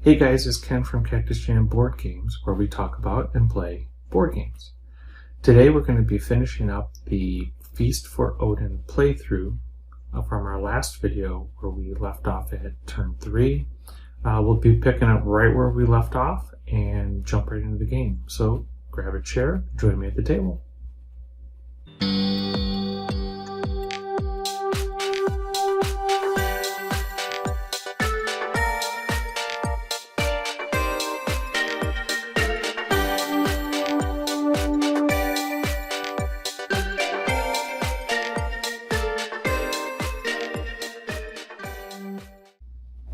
Hey guys, it's Ken from Cactus Jam Board Games, where we talk about and play board games. Today we're going to be finishing up the Feast for Odin playthrough from our last video where we left off at turn 3. We'll be picking up right where we left off and jump right into the game. So grab a chair, join me at the table.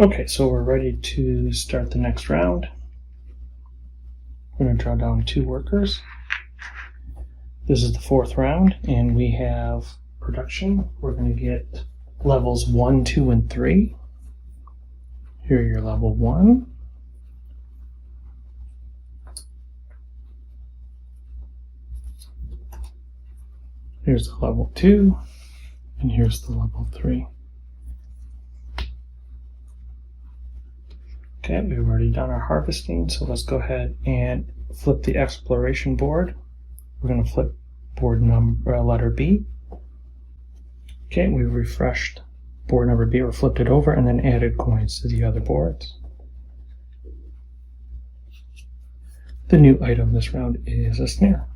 Okay, so we're ready to start the next round. We're going to draw down 2 workers. This is the 4th round, and we have production. We're going to get levels 1, 2, and 3. Here are your level 1. Here's the level 2, and here's the level 3. Okay, we've already done our harvesting, so let's go ahead and flip the exploration board. We're going to flip board number letter B. Okay, we refreshed board number B, or flipped it over, and then added coins to the other boards. The new item this round is a snare.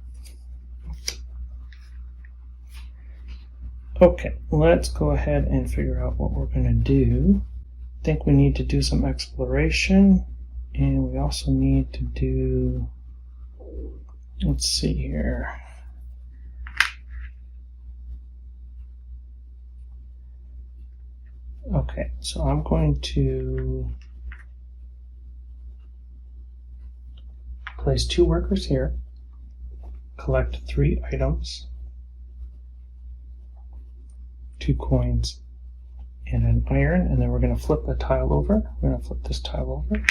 Okay, let's go ahead and figure out what we're going to do. I think we need to do some exploration, and we also need to do, let's see here. Okay, so I'm going to place 2 workers here, collect 3 items, 2 coins, and an iron, and then we're going to flip the tile over. We're going to flip this tile over,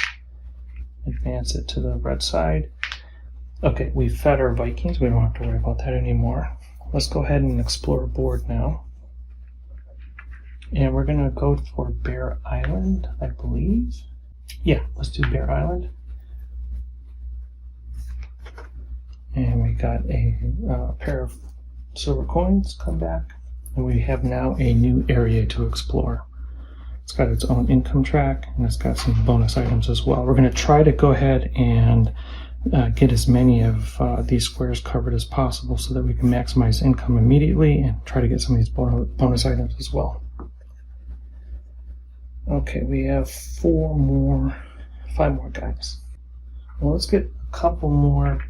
advance it to the red side. Okay, we've fed our Vikings. We don't have to worry about that anymore. Let's go ahead and explore a board now. And we're going to go for Bear Island, I believe. Yeah, let's do Bear Island. And we got a pair of silver coins. Come back. And we have now a new area to explore. It's got its own income track, and it's got some bonus items as well. We're going to try to go ahead and get as many of these squares covered as possible so that we can maximize income immediately and try to get some of these bonus items as well. Okay, we have 5 more guys. Well, let's get a couple more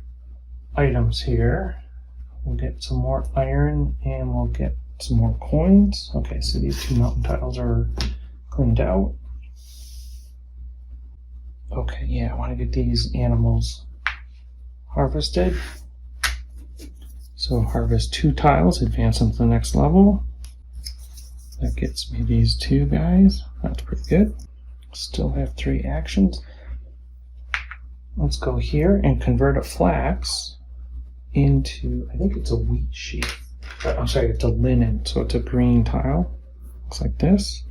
items here. We'll get some more iron, and we'll get some more coins. Okay, so these 2 mountain tiles are cleaned out. Okay, yeah, I want to get these animals harvested. So harvest 2 tiles, advance them to the next level. That gets me these 2 guys. That's pretty good. Still have 3 actions. Let's go here and convert a flax into, I think it's a wheat sheaf. I'm sorry, it's a linen, so it's a green tile. Looks like this.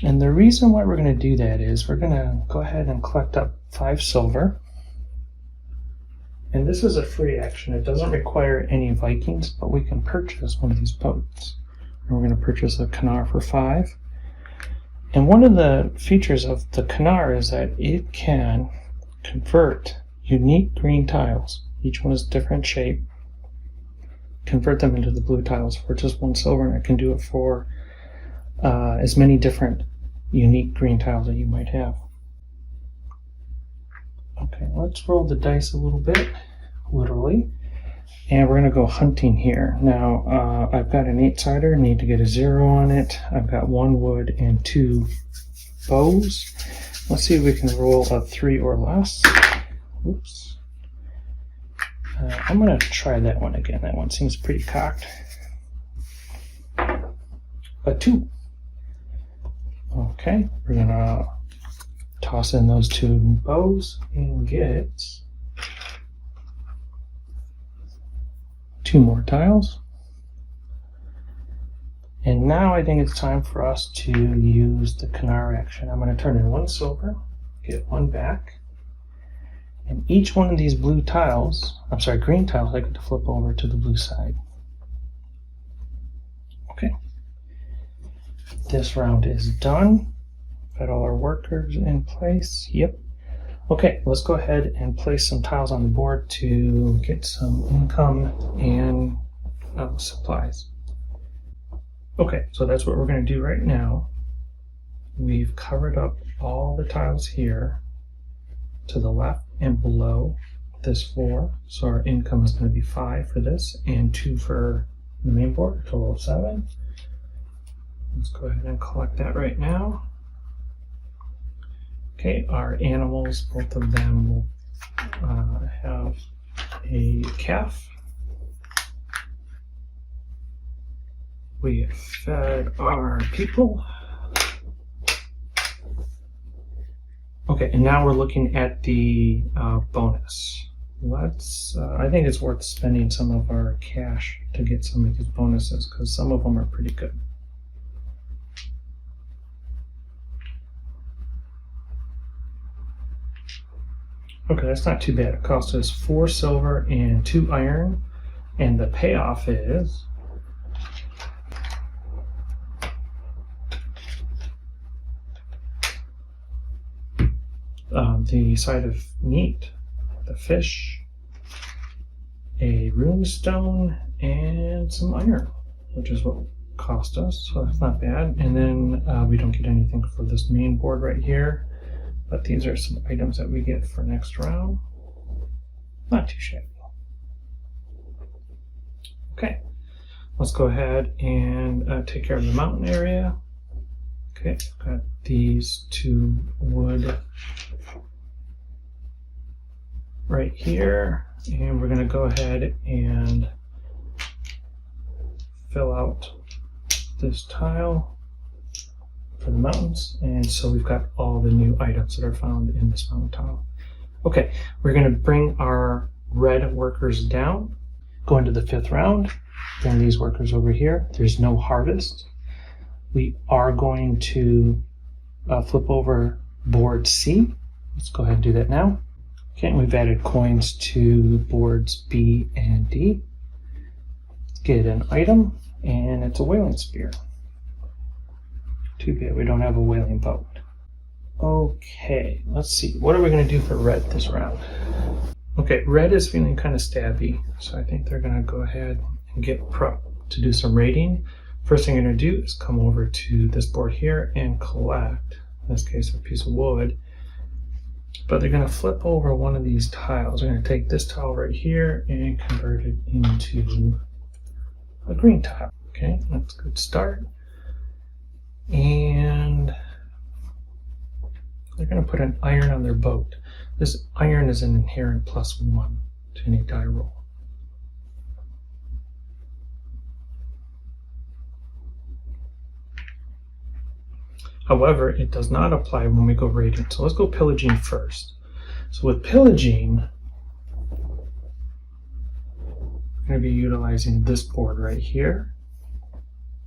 And the reason why we're going to do that is we're going to go ahead and collect up 5 silver. And this is a free action. It doesn't require any Vikings, but we can purchase one of these boats. And we're going to purchase a Canar for 5. And one of the features of the Canar is that it can convert unique green tiles. Each one is a different shape. Convert them into the blue tiles for just 1 silver, and it can do it for as many different unique green tiles that you might have. Okay, let's roll the dice a little bit, literally, and we're going to go hunting here. Now, I've got an 8-sider, need to get a 0 on it. I've got 1 wood and 2 bows. Let's see if we can roll a 3 or less. Oops. I'm going to try that one again. That one seems pretty cocked. A 2. Okay, we're going to toss in those 2 bows and get 2 more tiles. And now I think it's time for us to use the Canar action. I'm going to turn in 1 silver, get 1 back, and each one of these green tiles, I get to flip over to the blue side. Okay. This round is done. Got all our workers in place. Yep. Okay, let's go ahead and place some tiles on the board to get some income and supplies. Okay, so that's what we're going to do right now. We've covered up all the tiles here to the left and below this floor. So our income is going to be 5 for this and 2 for the main board, a total of 7. Let's go ahead and collect that right now. Okay, our animals, both of them will have a calf. We have fed our people. Okay, and now we're looking at the bonus. I think it's worth spending some of our cash to get some of these bonuses because some of them are pretty good. Okay, that's not too bad. It cost us 4 silver and 2 iron, and the payoff is the side of meat, the fish, a rune stone, and some iron, which is what it cost us, so that's not bad. And then we don't get anything for this main board right here. But these are some items that we get for next round. Not too shabby. Okay, let's go ahead and take care of the mountain area. Okay, got these 2 wood right here. And we're going to go ahead and fill out this tile for the mountains, and so we've got all the new items that are found in this mountain tile. Okay, we're going to bring our red workers down, go into the 5th round, bring these workers over here. There's no harvest. We are going to flip over board C. Let's go ahead and do that now. Okay, and we've added coins to boards B and D. Get an item, and it's a whaling spear. Too bad we don't have a whaling boat. Okay, let's see. What are we going to do for red this round? Okay, red is feeling kind of stabby, so I think they're going to go ahead and get prep to do some raiding. First thing I'm going to do is come over to this board here and collect, in this case, a piece of wood. But they're going to flip over one of these tiles. They're going to take this tile right here and convert it into a green tile. Okay, that's a good start. And they're going to put an iron on their boat. This iron is an inherent +1 to any die roll. However, it does not apply when we go raiding. So let's go pillaging first. So with pillaging, we're going to be utilizing this board right here.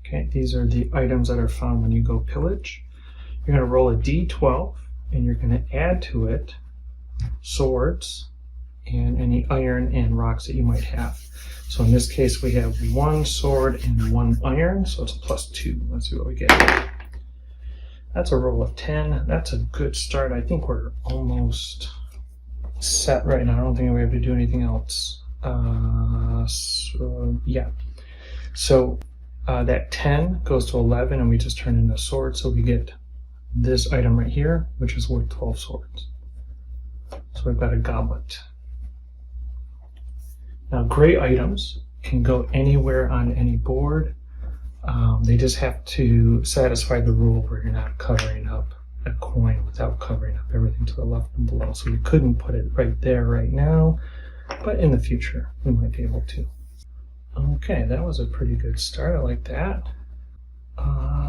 Okay, these are the items that are found when you go pillage. You're going to roll a d12, and you're going to add to it swords and any iron and rocks that you might have. So in this case, we have 1 sword and 1 iron, so it's a +2. Let's see what we get. That's a roll of 10. That's a good start. I think we're almost set right now. I don't think we have to do anything else. Yeah. So that 10 goes to 11, and we just turn in a sword, so we get this item right here, which is worth 12 swords. So we've got a goblet. Now, gray items can go anywhere on any board. They just have to satisfy the rule where you're not covering up a coin without covering up everything to the left and below. So we couldn't put it right there right now, but in the future we might be able to. Okay, that was a pretty good start. I like that.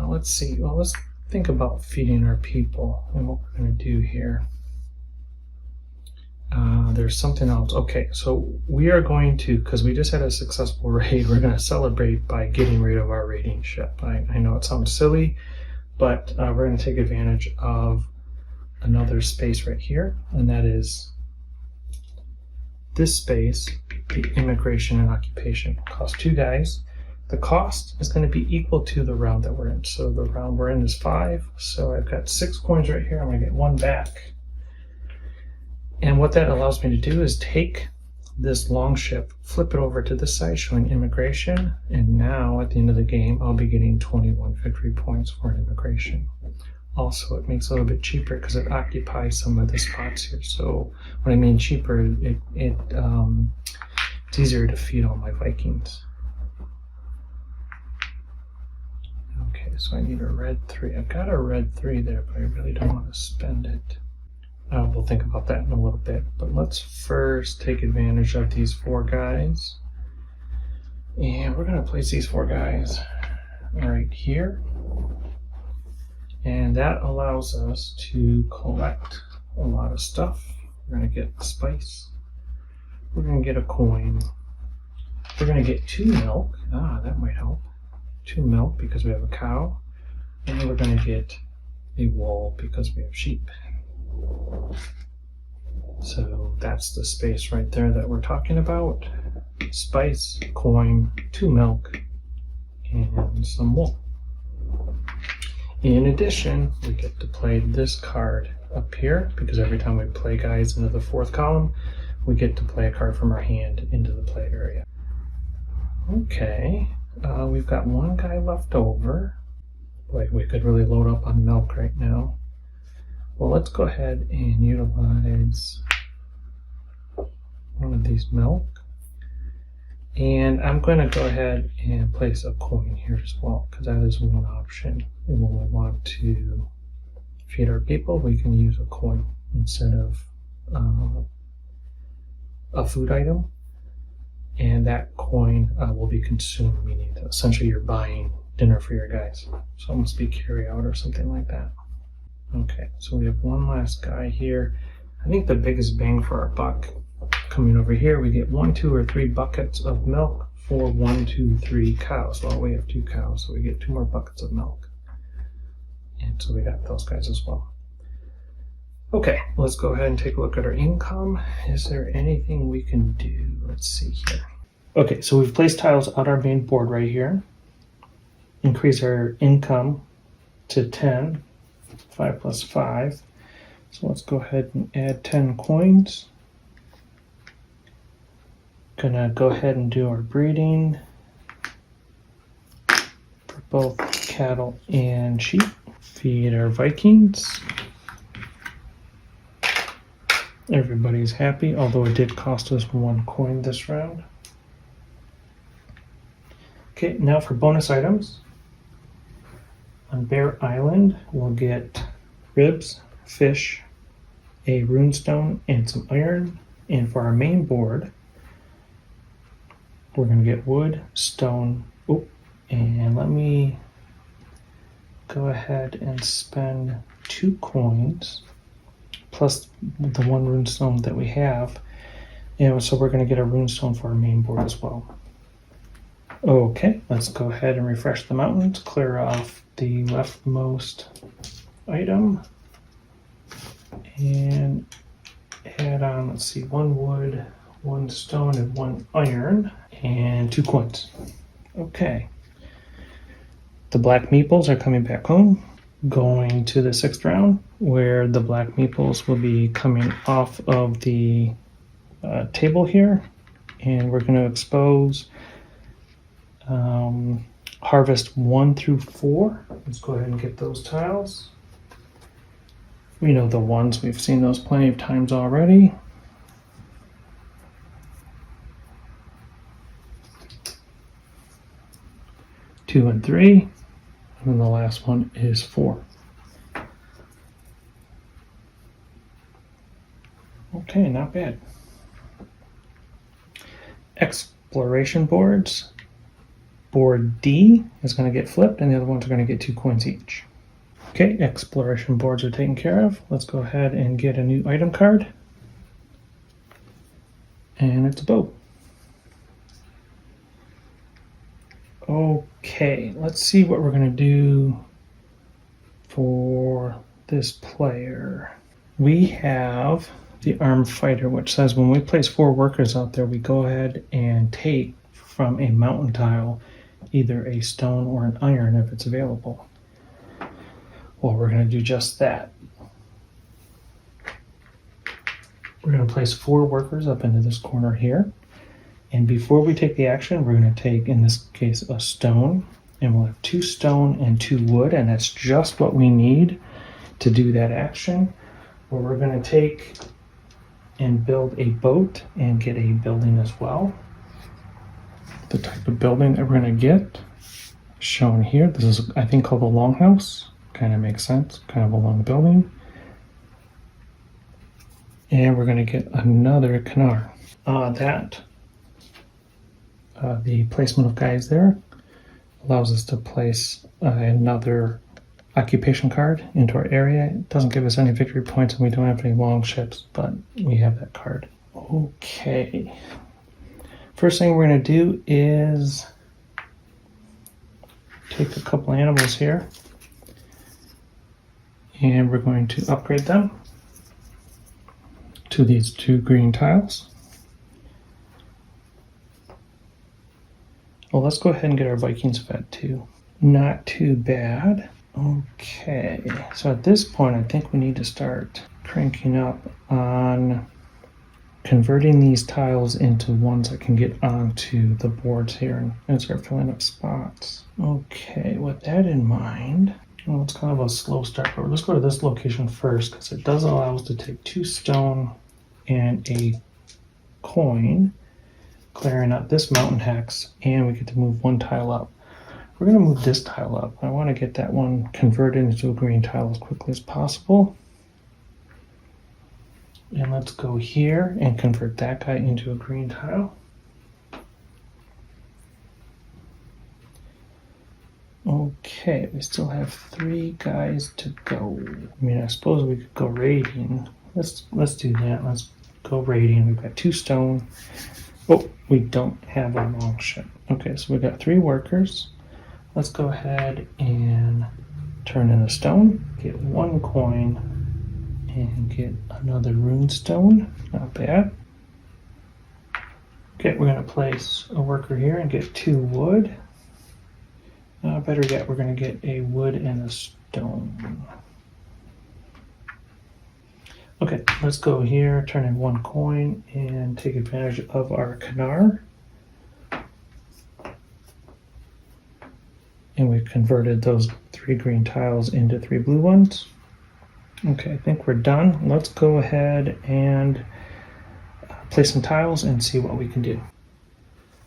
Let's see. Well, let's think about feeding our people and what we're going to do here. There's something else. Okay, so we are going to, because we just had a successful raid, we're going to celebrate by getting rid of our raiding ship. I know it sounds silly, but we're going to take advantage of another space right here, and that is this space, the immigration and occupation. Costs 2 guys. The cost is going to be equal to the round that we're in. So the round we're in is 5, so I've got 6 coins right here. I'm going to get 1 back. And what that allows me to do is take this long ship, flip it over to this side showing immigration, and now at the end of the game I'll be getting 21 victory points for an immigration. Also, it makes it a little bit cheaper because it occupies some of the spots here. So when I mean cheaper, it's easier to feed all my Vikings. Okay, so I need a red 3. I've got a red 3 there, but I really don't want to spend it. We'll think about that in a little bit, but let's first take advantage of these 4 guys. And we're going to place these 4 guys right here. And that allows us to collect a lot of stuff. We're going to get spice. We're going to get a coin. We're going to get 2 milk. That might help. 2 milk because we have a cow. And we're going to get a wool because we have sheep. So that's the space right there that we're talking about. Spice, coin, 2 milk, and some wool. In addition, we get to play this card up here because every time we play guys into the 4th column, we get to play a card from our hand into the play area. Okay, we've got 1 guy left over. Boy, we could really load up on milk right now. Well, let's go ahead and utilize one of these milk. And I'm going to go ahead and place a coin here as well, because that is one option. And when we want to feed our people, we can use a coin instead of a food item. And that coin will be consumed, meaning that essentially you're buying dinner for your guys. So it must be carry out or something like that. Okay, so we have 1 last guy here. I think the biggest bang for our buck coming over here, we get 1, 2, or 3 buckets of milk for 1, 2, 3 cows. Well, we have 2 cows, so we get 2 more buckets of milk. And so we got those guys as well. Okay, let's go ahead and take a look at our income. Is there anything we can do? Let's see here. Okay, so we've placed tiles on our main board right here. Increase our income to 10. 5 plus 5. So let's go ahead and add 10 coins. Gonna go ahead and do our breeding for both cattle and sheep. Feed our Vikings. Everybody's happy, although it did cost us 1 coin this round. Okay, now for bonus items. On Bear Island, we'll get ribs, fish, a runestone, and some iron. And for our main board, we're going to get wood, stone, and let me go ahead and spend 2 coins, plus the 1 runestone that we have. And so we're going to get a runestone for our main board as well. Okay, let's go ahead and refresh the mountains, clear off the leftmost item, and add on, let's see, 1 wood, 1 stone, and 1 iron, and 2 coins. Okay. The black meeples are coming back home, going to the 6th round, where the black meeples will be coming off of the table here, and we're going to expose harvest 1 through 4. Let's go ahead and get those tiles. We know the ones, we've seen those plenty of times already. Two and 3, and then the last one is 4. Okay, not bad. Exploration boards. Board D is going to get flipped, and the other ones are going to get 2 coins each. Okay, exploration boards are taken care of. Let's go ahead and get a new item card. And it's a boat. Okay, let's see what we're going to do for this player. We have the armed fighter, which says when we place 4 workers out there, we go ahead and take from a mountain tile either a stone or an iron if it's available. Well, we're going to do just that. We're going to place 4 workers up into this corner here. And before we take the action, we're going to take, in this case, a stone. And we'll have 2 stone and 2 wood, and that's just what we need to do that action. Where we're going to take and build a boat and get a building as well. The type of building that we're going to get shown here. This is, I think, called a longhouse. Kind of makes sense. Kind of a long building. And we're going to get another Canar. The placement of guys there allows us to place another occupation card into our area. It doesn't give us any victory points and we don't have any long ships, but we have that card. Okay. First thing we're going to do is take a couple animals here and we're going to upgrade them to these 2 green tiles. Well, let's go ahead and get our Vikings fed too. Not too bad. Okay, so at this point I think we need to start cranking up on converting these tiles into ones that can get onto the boards here and start filling up spots. Okay, with that in mind, well, it's kind of a slow start, but let's go to this location first because it does allow us to take 2 stone and a coin, clearing up this mountain hex, and we get to move 1 tile up. We're going to move this tile up. I want to get that one converted into a green tile as quickly as possible. And let's go here and convert that guy into a green tile. Okay, we still have 3 guys to go. I mean, I suppose we could go raiding. Let's do that. Let's go raiding. We've got 2 stone. Oh, we don't have a long ship. Okay, so we've got 3 workers. Let's go ahead and turn in a stone, get 1 coin, and get another rune stone. Not bad. Okay, we're going to place a worker here and get 2 wood. Better yet, we're going to get a wood and a stone. Okay, let's go here, turn in 1 coin, and take advantage of our Canar. And we've converted those 3 green tiles into 3 blue ones. Okay, I think we're done. Let's go ahead and place some tiles and see what we can do.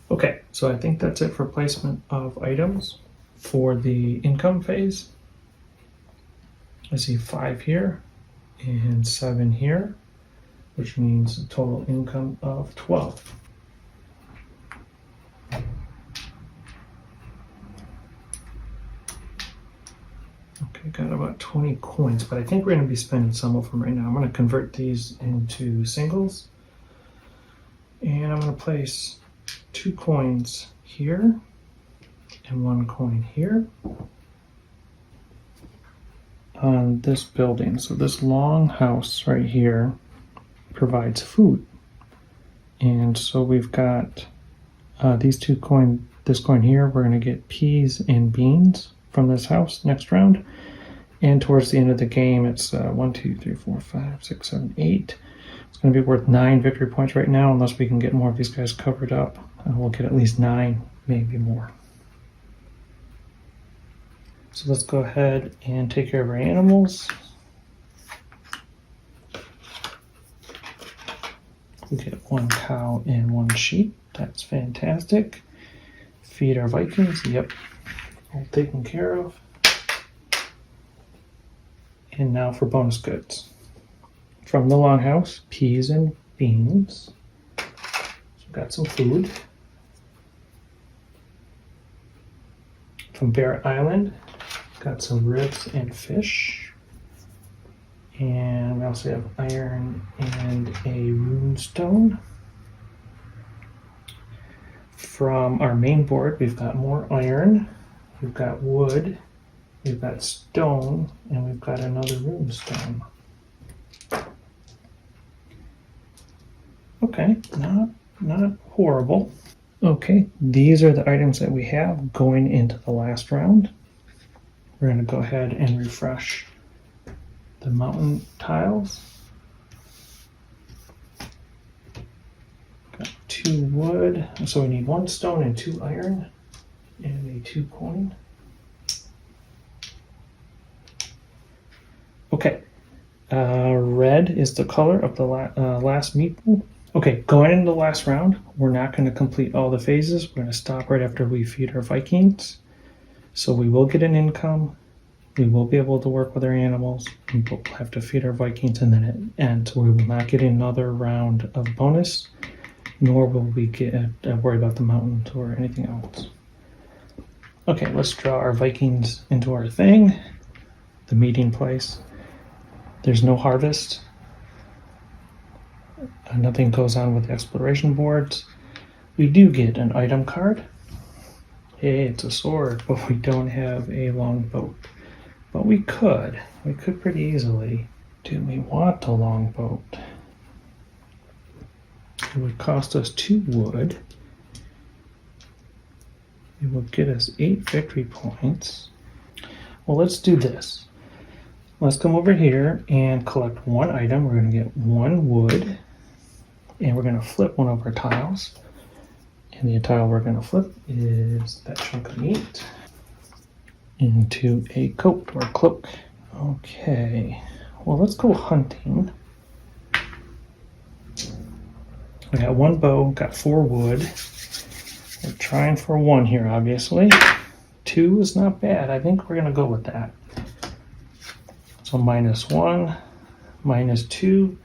Okay, so I think that's it for placement of items for the income phase. I see 5 here and 7 here, which means a total income of 12. Okay, got about 20 coins, but I think we're going to be spending some of them right now. I'm going to convert these into singles, and I'm going to place 2 coins here and 1 coin here on this building. So this long house right here provides food, and so we've got these 2 coins. This coin here, we're going to get peas and beans from this house next round. And towards the end of the game, it's 1, 2, 3, 4, 5, 6, 7, 8. It's going to be worth 9 victory points right now, unless we can get more of these guys covered up. We'll get at least 9, maybe more. So let's go ahead and take care of our animals. We get 1 cow and 1 sheep. That's fantastic. Feed our Vikings. Yep, all taken care of. And now for bonus goods. From the longhouse, peas and beans. So we've got some food. From Bear Island, got some ribs and fish. And we also have iron and a rune stone. from our main board, we've got more iron, we've got wood, we've got stone, and we've got another rune stone. Okay, not horrible. Okay, these are the items that we have going into the last round. We're going to go ahead and refresh the mountain tiles. Got 2 wood, so we need 1 stone and 2 iron, and a 2 coin. Okay, red is the color of the last meeple. Okay, going into the last round, we're not going to complete all the phases. We're going to stop right after we feed our Vikings. So we will get an income. We will be able to work with our animals. We will have to feed our Vikings, and then it ends. We will not get another round of bonus, nor will we get worry about the mountains or anything else. Okay, let's draw our Vikings into our thing, the meeting place. There's no harvest. Nothing goes on with the exploration boards. We do get an item card. Hey, it's a sword, but we don't have a longbow. But we could pretty easily. Do we want a longboat? It would cost us 2 wood. It will get us 8 victory points. Well, let's do this. Let's come over here and collect 1 item. We're going to get 1 wood. And we're going to flip one of our tiles. And the tile we're going to flip is that chunk of meat into a coat or cloak. Okay, well, let's go hunting. We got 1 bow, got 4 wood. We're trying for 1 here, obviously. 2 is not bad. I think we're going to go with that. So -1, -2.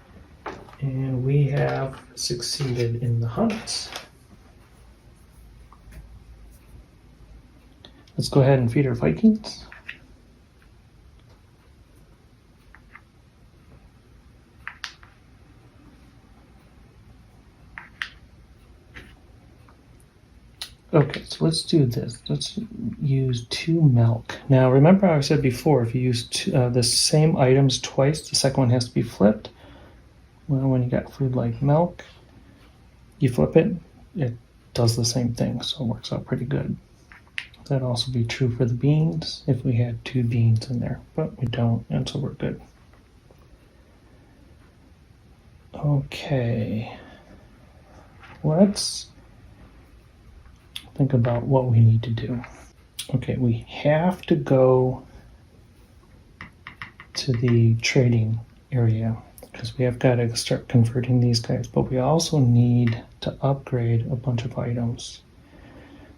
And we have succeeded in the hunt. Let's go ahead and feed our Vikings. Okay, so let's do this. Let's use 2 milk. Now, remember how I said before, if you use the same items twice, the second one has to be flipped. Well, when you got food like milk, you flip it, it does the same thing, so it works out pretty good. That'd also be true for the beans if we had 2 beans in there, but we don't, and so we're good. Okay, let's think about what we need to do. Okay, we have to go to the trading area because we have got to start converting these guys, but we also need to upgrade a bunch of items.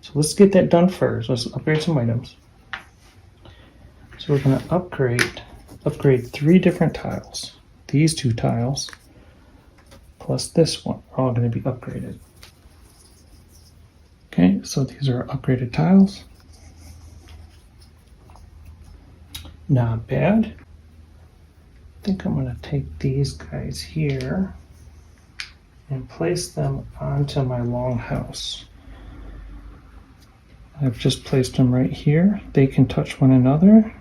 So let's get that done first. Let's upgrade some items. So we're going to upgrade 3 different tiles. These 2 tiles plus this one are all going to be upgraded. Okay, so these are upgraded tiles. Not bad. I think I'm going to take these guys here and place them onto my longhouse. I've just placed them right here. They can touch one another,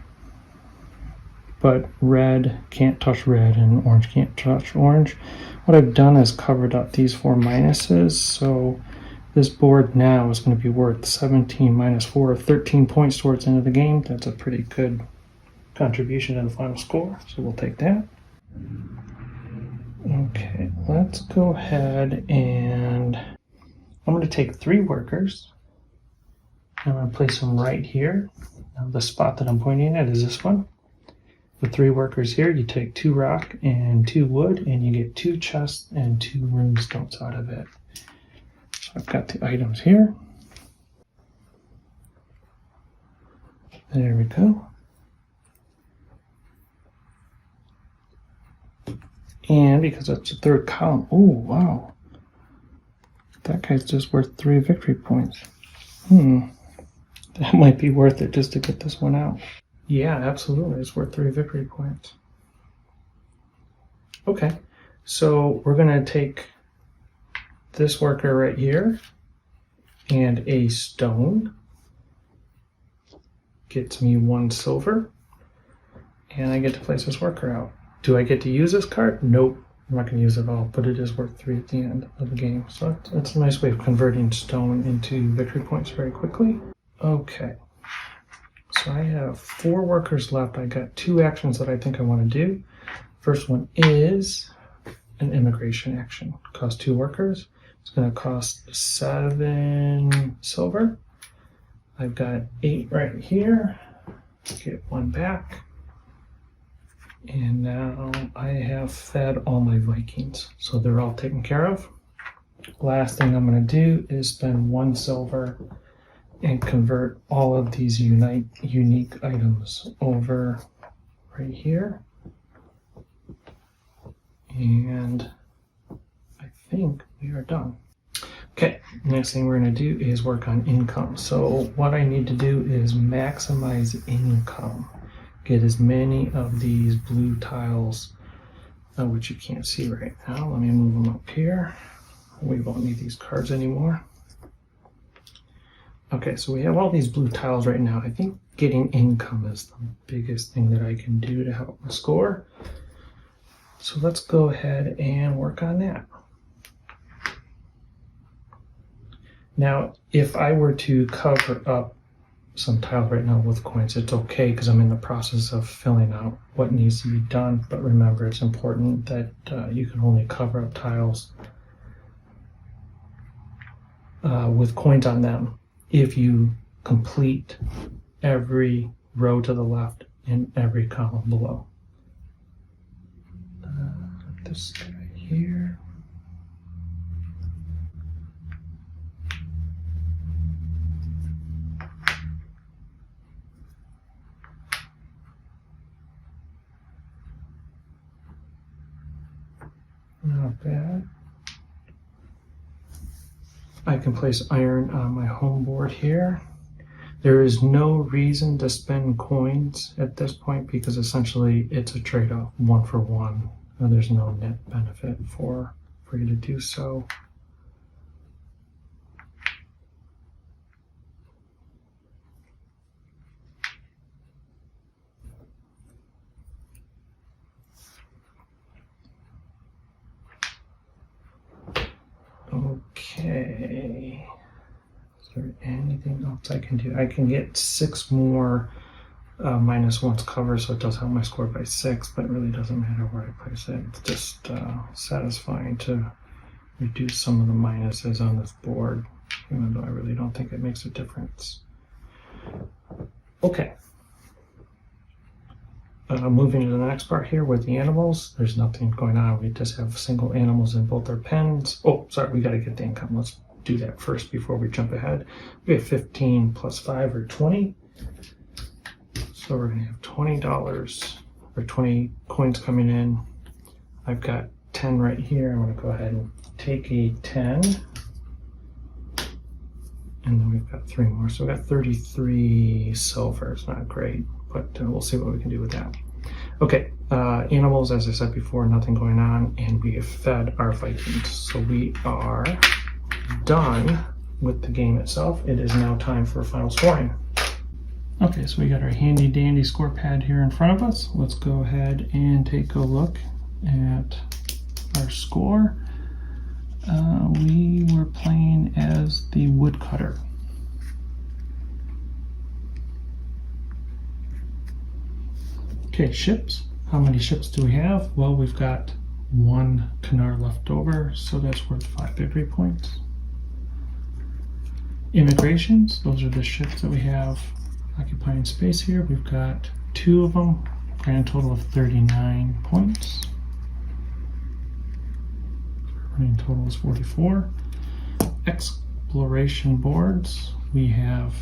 but red can't touch red and orange can't touch orange. What I've done is covered up these 4 minuses, so this board now is going to be worth 17 minus 4, 13 points towards the end of the game. That's a pretty good contribution to the final score, so we'll take that. Okay, let's go ahead and I'm going to take 3 workers. I'm going to place them right here. Now the spot that I'm pointing at is this one. With 3 workers here, you take 2 rock and 2 wood, and you get 2 chests and 2 rune stones out of it. So I've got the items here. There we go. And because that's the 3rd column, oh wow, that guy's just worth 3 victory points. That might be worth it just to get this one out. Yeah, absolutely, it's worth 3 victory points. Okay, so we're gonna take this worker right here, and a stone gets me 1 silver, and I get to place this worker out. Do I get to use this card? Nope, I'm not going to use it all, but it is worth 3 at the end of the game. So that's a nice way of converting stone into victory points very quickly. Okay, so I have 4 workers left. I got 2 actions that I think I want to do. First one is an immigration action. Costs 2 workers. It's going to cost 7 silver. I've got 8 right here. Get 1 back. And now I have fed all my Vikings, so they're all taken care of. Last thing I'm going to do is spend 1 silver and convert all of these unique items over right here. And I think we are done. Okay, next thing we're going to do is work on income. So what I need to do is maximize income. Get as many of these blue tiles, which you can't see right now. Let me move them up here. We won't need these cards anymore. Okay, so we have all these blue tiles right now. I think getting income is the biggest thing that I can do to help my score. So let's go ahead and work on that. Now, if I were to cover up some tiles right now with coins, it's okay because I'm in the process of filling out what needs to be done. But remember, it's important that you can only cover up tiles with coins on them if you complete every row to the left and every column below. This guy here. Not bad. I can place iron on my home board here. There is no reason to spend coins at this point because essentially it's a trade-off, 1 for 1. And there's no net benefit for you to do so. Okay, is there anything else I can do? I can get 6 more -1s cover, so it does help my score by 6, but it really doesn't matter where I place it. It's just satisfying to reduce some of the minuses on this board, even though I really don't think it makes a difference. Okay. Moving to the next part here with the animals, there's nothing going on. We just have single animals in both our pens. Oh, sorry, we got to get the income. Let's do that first before we jump ahead. We have 15 plus 5 or 20. So we're going to have $20 or 20 coins coming in. I've got 10 right here. I'm going to go ahead and take a 10. And then we've got 3 more. So we've got 33 silver. It's not great, but we'll see what we can do with that. Okay, animals, as I said before, nothing going on, and we have fed our Vikings. So we are done with the game itself. It is now time for final scoring. Okay, so we got our handy dandy score pad here in front of us. Let's go ahead and take a look at our score. We were playing as the woodcutter. Okay, ships. How many ships do we have? Well, we've got 1 Canar left over, so that's worth 5 victory points. Immigrations, those are the ships that we have occupying space here. We've got 2 of them, grand total of 39 points. Running total is 44. Exploration boards, we have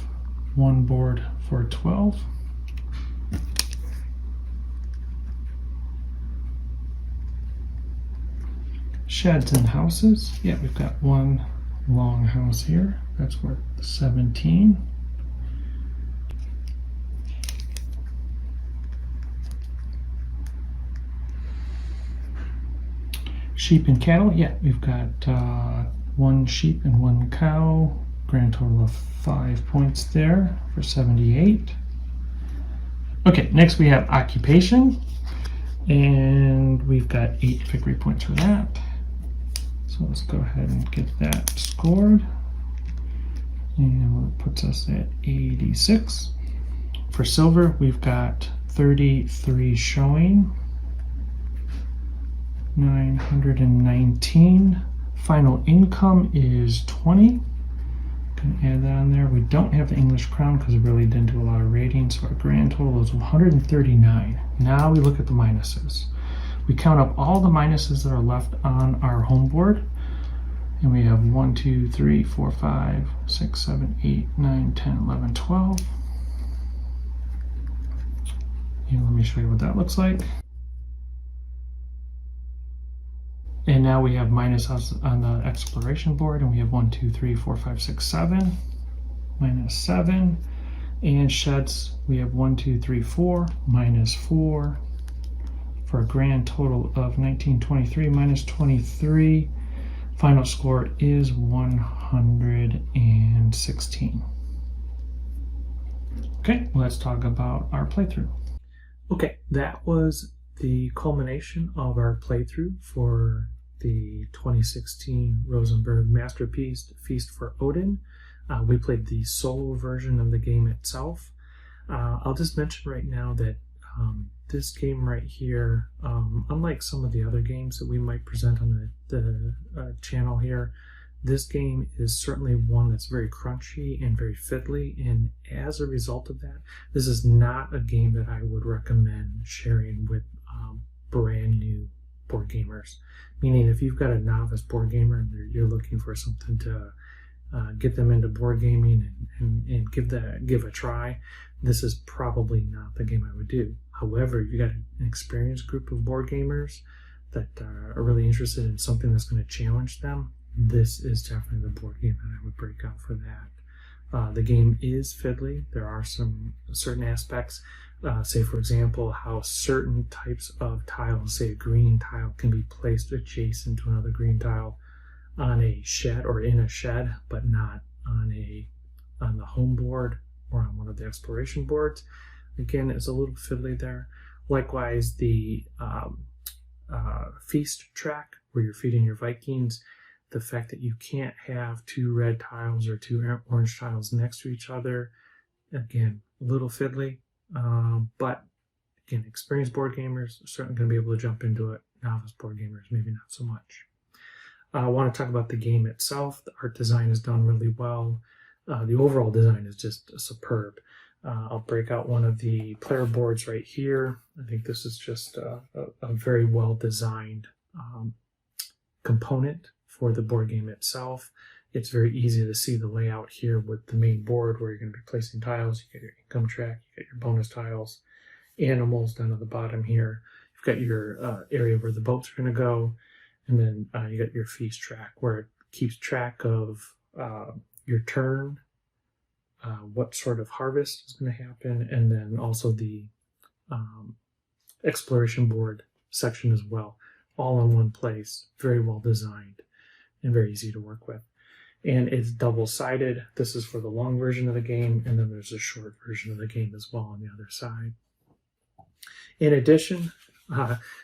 1 board for 12. Sheds and houses, yeah, we've got 1 long house here, that's worth 17. Sheep and cattle, yeah, we've got 1 sheep and 1 cow. grand total of 5 points there for 78. Okay, next we have occupation, and we've got 8 victory points for that. So let's go ahead and get that scored. And it puts us at 86. For silver, we've got 33 showing, 919. Final income is 20. Can add that on there. We don't have the English crown because it really didn't do a lot of rating, so our grand total is 139. Now we look at the minuses. We count up all the minuses that are left on our home board, and we have 1, 2, 3, 4, 5, 6, 7, 8, 9, 10, 11, 12. And let me show you what that looks like. And now we have minuses on the exploration board, and we have 1, 2, 3, 4, 5, 6, 7, -7. And sheds, we have 1, 2, 3, 4, -4, for a grand total of 1923 -23. Final score is 116. Okay, let's talk about our playthrough. Okay, that was the culmination of our playthrough for the 2016 Rosenberg Masterpiece Feast for Odin. We played the solo version of the game itself. I'll just mention right now that this game right here, unlike some of the other games that we might present on the channel here, this game is certainly one that's very crunchy and very fiddly, and as a result of that, this is not a game that I would recommend sharing with brand new board gamers. Meaning, if you've got a novice board gamer and you're looking for something to get them into board gaming and give a try, this is probably not the game I would do. However, if you got an experienced group of board gamers that are really interested in something that's going to challenge them, this is definitely the board game that I would break out for that. The game is fiddly. There are some certain aspects, say for example, how certain types of tiles, say a green tile, can be placed adjacent to another green tile on a shed or in a shed, but not on the home board or on one of the exploration boards. Again, it's a little fiddly there. Likewise, the feast track where you're feeding your Vikings, the fact that you can't have 2 red tiles or 2 orange tiles next to each other, again, a little fiddly, but again, experienced board gamers are certainly going to be able to jump into it. Novice board gamers, maybe not so much. I want to talk about the game itself. The art design is done really well. The overall design is just superb. I'll break out one of the player boards right here. I think this is just a very well designed component for the board game itself. It's very easy to see the layout here with the main board where you're going to be placing tiles. You get your income track, you get your bonus tiles, animals down at the bottom here. You've got your area where the boats are going to go, and then you got your feast track where it keeps track of your turn, what sort of harvest is going to happen, and then also the exploration board section as well, all in one place. Very well designed and very easy to work with. And it's double-sided. This is for the long version of the game, and then there's a short version of the game as well on the other side. In addition,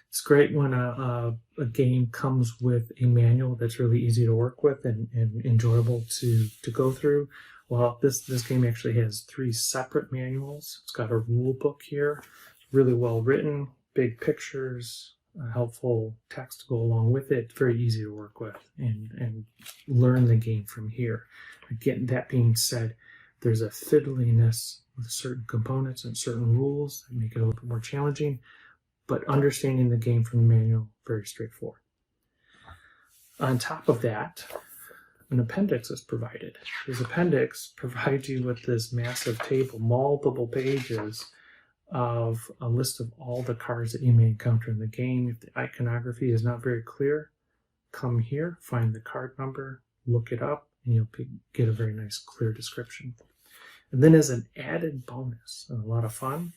it's great when a game comes with a manual that's really easy to work with and enjoyable to go through. Well, this game actually has 3 separate manuals. It's got a rule book here, really well written, big pictures, helpful text to go along with it. It's very easy to work with and learn the game from here. Again, that being said, there's a fiddliness with certain components and certain rules that make it a little bit more challenging, but understanding the game from the manual, very straightforward. On top of that, an appendix is provided. This appendix provides you with this massive table, multiple pages of a list of all the cards that you may encounter in the game. If the iconography is not very clear, come here, find the card number, look it up, and you'll get a very nice clear description. And then as an added bonus and a lot of fun,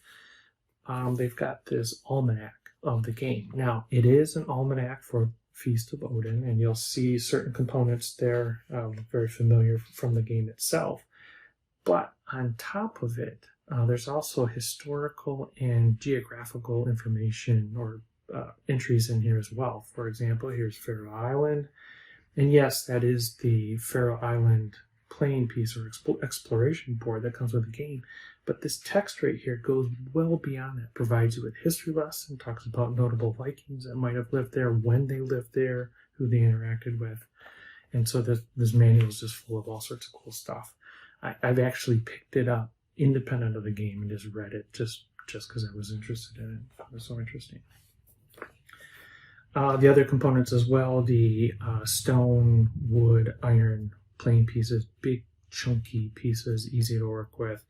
they've got this Almanac. of the game. Now, it is an almanac for Feast of Odin, and you'll see certain components there very familiar from the game itself. But on top of it, there's also historical and geographical information or entries in here as well. For example, here's Faroe Island. And yes, that is the Faroe Island playing piece or exploration board that comes with the game. But this text right here goes well beyond that. Provides you with history lesson, talks about notable Vikings that might have lived there, when they lived there, who they interacted with. And so this manual is just full of all sorts of cool stuff. I've actually picked it up independent of the game and just read it just because I was interested in it. It was so interesting. The other components as well, the stone, wood, iron playing pieces, big chunky pieces, easy to work with.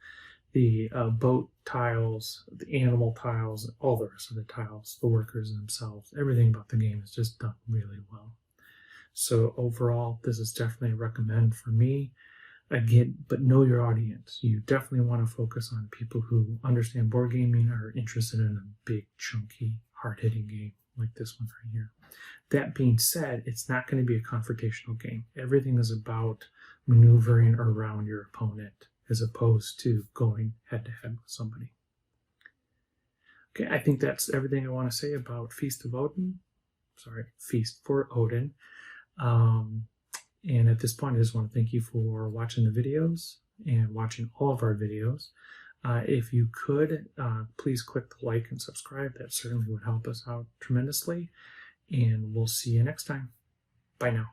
The boat tiles, the animal tiles, all the rest of the tiles, the workers themselves, everything about the game is just done really well. So overall, this is definitely a recommend for me. Again, but know your audience. You definitely want to focus on people who understand board gaming, are interested in a big, chunky, hard-hitting game like this one right here. That being said, it's not going to be a confrontational game. Everything is about maneuvering around your opponent as opposed to going head-to-head with somebody. Okay, I think that's everything I want to say about Feast for Odin. And at this point, I just want to thank you for watching the videos and watching all of our videos. If you could, please click the like and subscribe. That certainly would help us out tremendously. And we'll see you next time. Bye now.